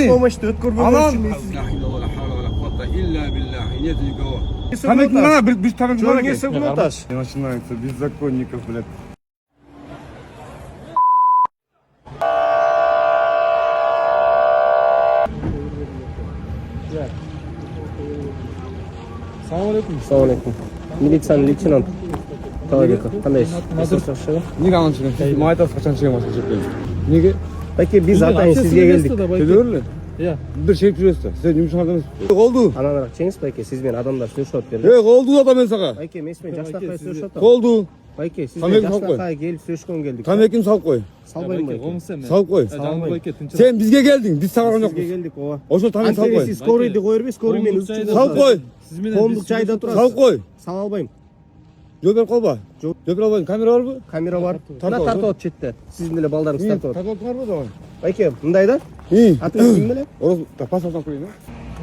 Skoriy помощьты өткөрбөгөн үчүн мен La ilahe ve la havle ve la kuvvete illa billah. Нету никого. Тамекин Тамекин ана, біз тамекин ана. не согнуташ. Начинается без законников, блядь. Assalamualaikum. Милициянын лейтенант Талабеков. Кандай чыгып? Неге анан чыгын? Ма айтасыз качан чыгам ошо жерден? Неге? Байке, биз атайын сизге келдик. Келебирле? Бир чегип жүрөсүз. Сен жумушуңарда эмеспи? Колду. Ананыраак чеңиз байке, сиз менен адамдар сүйлөшүп атып Колду да мен сага. Байке, мен сиз менен жаштакай сүйлөшүп атам. Колду. Байке, сиз Тамеки менен салып кой. жаштакай келип сүйлөшкөнгө келдик. Тамекин салып кой. Салбайм байке. Салып кой. Сен бизге келдиң, биз сага жокпуз. Сизге келдик, ооба. Ошо тамек салып кой. Сиз скорыйды кое бербей, скорый менен Салып кой. Коомдук жайда турасыз. Салып кой. Сала албайм. Жооп берип калба. Жооп берип албайм. Камера барбы? Камера бар. Мына тартып атып четте. Сиздин деле балдарыңыз тартып атат. Тартып атыңарбы давай? Байке, мындай да? Атыңыз ким беле? Орос, паспорт алып коюн.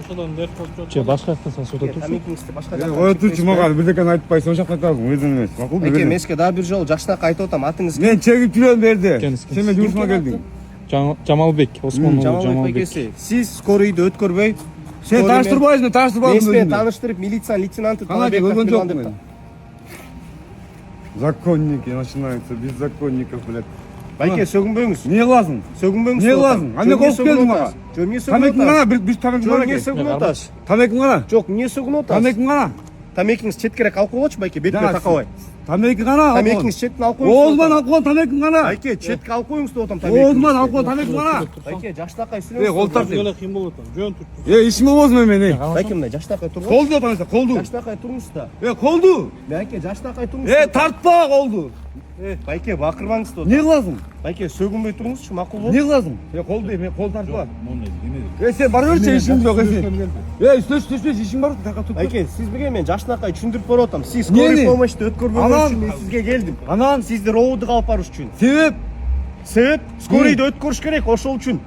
Ошодон дер коюп же башка жактан суда турсун. Тамекиңизди башка Ой, турчу мага бирдекени айтпай, сонча кайтасың, өзүң эмес. Макул бе? Байке, мен сизге дагы бир жолу жаштакай айтып атам. Атыңыз ким? Мен чегип жүрөм берди. Сен мен жумушума келдиң. Жамалбек Осмонов Жамалбек Жамалбек. байкеси, сиз скорыйды өткөрбөй. Сен тааныштырбайсың, тааныштырбадың. Мен сизди тааныштырып, милиция лейтенанты Талабеков Өлгөн жокмун деп. мен. Законники начинаются, без законников, блядь. Байке, сөгүнбөңүз. Не кыласың? Сөгүнбөңүз. Не кыласың? Ане колуп келдиң мага. Жок, эмне Тамекиң сөгүнөт? кана, биз тамекиң Жок, кана. эмне сөгүнөт? Тамекиң кана. Жок, эмне сөгүнөт? Тамекиң кана. Тамекиңиз четкерээк алып койгочу, байке, бетине такабай. Тамекиң кана. Тамекиңиз четтен алып коюңуз. Оозуман алып кой, тамекиң кана. Байке, четке алып коюңуз деп атам тамекиңизди. Оозуман алып кой, тамекиң кана. Байке, жаштакай сүйлөңүз. Кол тарт. Эле кыйын болот атам. Жөн туруп. Ишим болбосун мен. Байке, мындай жаштакай тургуз. Колду атаңызда, колду. Жаштакай туруңуз да. Колду. Байке, жаштакай туруңуз. Тартпа колду. Байке, бакырбаңыз деп Не атам. кыласың? Байке, сөгүнбөй туруңузчу, макул болот. Не кыласың? Колду, мен кол тартпа. Сен бара берчи, ишиң жок сен. Сөз ишиң бар, такап туруп. Байке, сиз бизге мен жаштакай түшүндүрүп берип атам. Сиз Эмнени? скорый помощьты өткөрбөгөн үчүн мен сизге келдим. Анан Сизди роудуга алып барыш үчүн. себеп? Себеп скорыйды өткөрүш керек, ошол үчүн.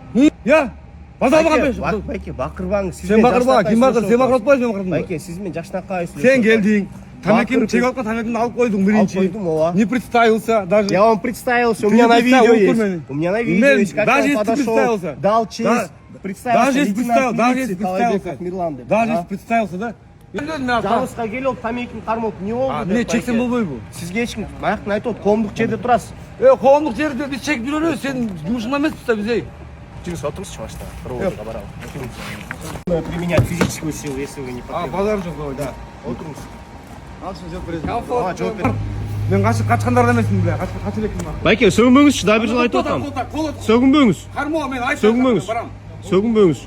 Я. Базалга беш. Байке, бакырбаңыз. Сен бакырба, ким бакыр? Сен бакыртпайсың, мен бакырдым. Байке, сиз мен жаштакай сүйлөшөт. Сен келдиң. Тамекин чек алып, тамекинди алып койдуң биринчи. Алып койдум, ооба. Не представился даже. Я вам представился, у Ты меня не на видео представил, есть. Курман. У меня на видео есть, как Даже он если ты подошел, представился. дал честь, представился, Даже если представился, даже если представился. Талабеков Мирлан деп. Даже если представился, да? Жалғызға келіп, тамекин қармап, не oldu Не чексен болбойбу? Сізге ешкім, аяқтын айтып, коомдук жерде тұрасыз. Коомдук жерде биз чегип жүрөбүз, сен жумушуңда эмеспиз да биз. Жүріңіз, отырыңызшы башта. Проводыға баралы. Применять физическую силу, если вы не потребуете. Базар жок, да. Отырыңыз. Алшы жооп бересиң. Жооп бер. Мен качкандардан эмесмин, бля. Качып элекмин. Байке, сөгүнбөңүзчү, да бир жыл айтып атам. Сөгүнбөңүз. Кармо, мен айтам. Сөгүнбөңүз. Сөгүнбөңүз.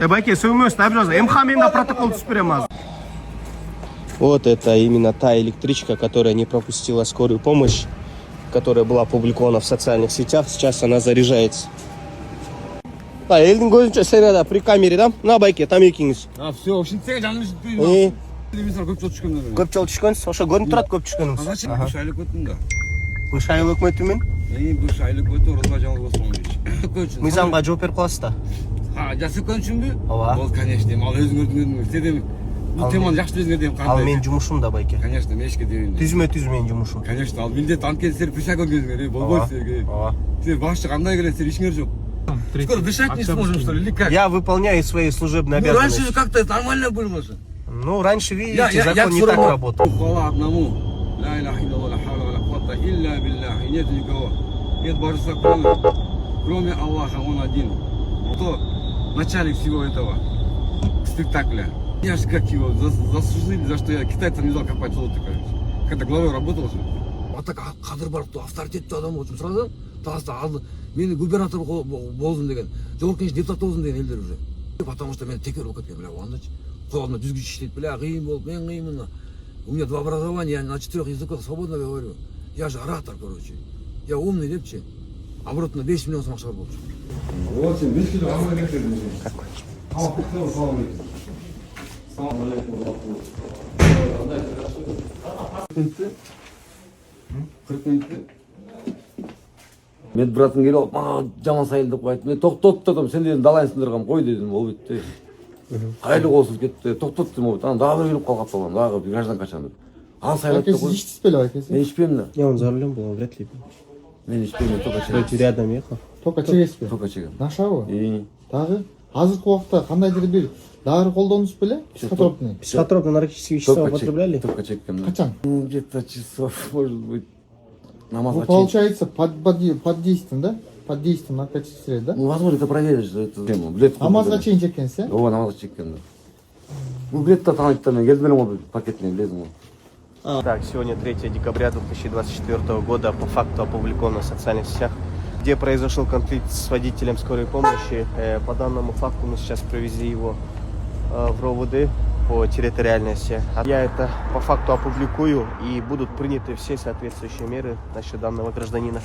Байке, сөгүнбөңүз, да бир жыл. МХ менде протокол түзүп берем азыр. Вот это именно та электричка, которая не пропустила скорую помощь, которая была опубликована в социальных сетях. Сейчас она заряжается. Элдин көзүнчө сен да при камере да? На байке, тамекиңиз. Все, ушинтсеге жаным түшпөйбү. Телевизор көп жол түшкөндө. Көп жол түшкөнсүз, ошо көрүнүп турат көп түшкөнүңүз. Үч айлык өттүм да. Үч айыл өкмөтү менен Үч айлык өтүп, Роза Жамалбек. мыйзамга жооп берип каласыз да. Жасыкөн үчүнбү? Ооба. Бол, конечно, ал өзүңөрдүн сен бул теманы жакшы билесиңер кандай. Ал менин жумушум да байке. Конечно, мен эшке дебейм. Түзмө түз менин жумушум. Конечно, ал милдет анткени силер присяга бериңер, болбойт силерге. Ооба. Силер башчы кандай келет, силер ишиңер жок. Скоро дышать не сможем, что ли, или как? Я выполняю свои служебные Ну, обязанности. раньше как-то нормально было же. Ну, раньше, видите, Я закон не всё так равно. работал. Хвала одному. Ла иляха илlallah, ла хавля ва ла куввата илля биллах. И нет никого. Нет божества, кроме Аллаха, он один. Кто начальник всего этого спектакля? Я же как его заслужили, за что я китайцам не дал копать золото, короче. Когда главой работал же. Вот так кадыр барып, авторитеттүү адам болчу сразу. Таста алды. Мени губернатор болдум деген. Жогорку кеңеш депутат болдум деген элдер уже. Потому что мен текер болуп кеткен, бля, ондачы. Колумда дүзгүч иштейт, бля, кыйын болуп, мен кыйынмын. У меня 2 образования, я на 4 языках свободно говорю. Я же оратор, короче. Я умный депчи. Оборотно 5 миллион сом акча бар болчу. Вот сен 5 кило алып кеттердиң. Какой? Салам алейкум. Мен братым келип алып, мага жаман сайыл деп коет. Мен токтот дедим, сен дедим далайын сындыргам, кой дедим, болбойт де. Кайры болсуп кетти, токтот дедим, болбойт. Анан дагы бир келип калган балам, дагы бир граждан качан деп. Ал сайлап деп кой. Сиз иштейсиз беле байке? Я он за рулем был, вряд ли. Мен ишпейм, только Рядом ехал. Только чегесизби? Только чегем. Нашабы? Дагы? Азыркы убакта кандайдыр бир дары колдонуңуз беле? Психотропный. Психотропные наркотические вещества употребляли? Только чекем. Качан? Где-то часов, может быть, намаз Ну, получается, под действием, да? Под действием наркотических средств, да? Ну, возможно, это проверишь, что это тема. Билет Намазга чейин чеккенсиз, э? Ооба, намазга чеккен. Ну, билетті таныйттан мен келдім ғой пакетіне, білесің ғой. Так, сегодня 3 декабря 2024 года по факту опубликовано в социальных сетях, где произошел конфликт с водителем скорой помощи. По данному факту мы сейчас привезли его в РОВД по территориальности. Я это по факту опубликую, и будут приняты все соответствующие меры насчет данного гражданина.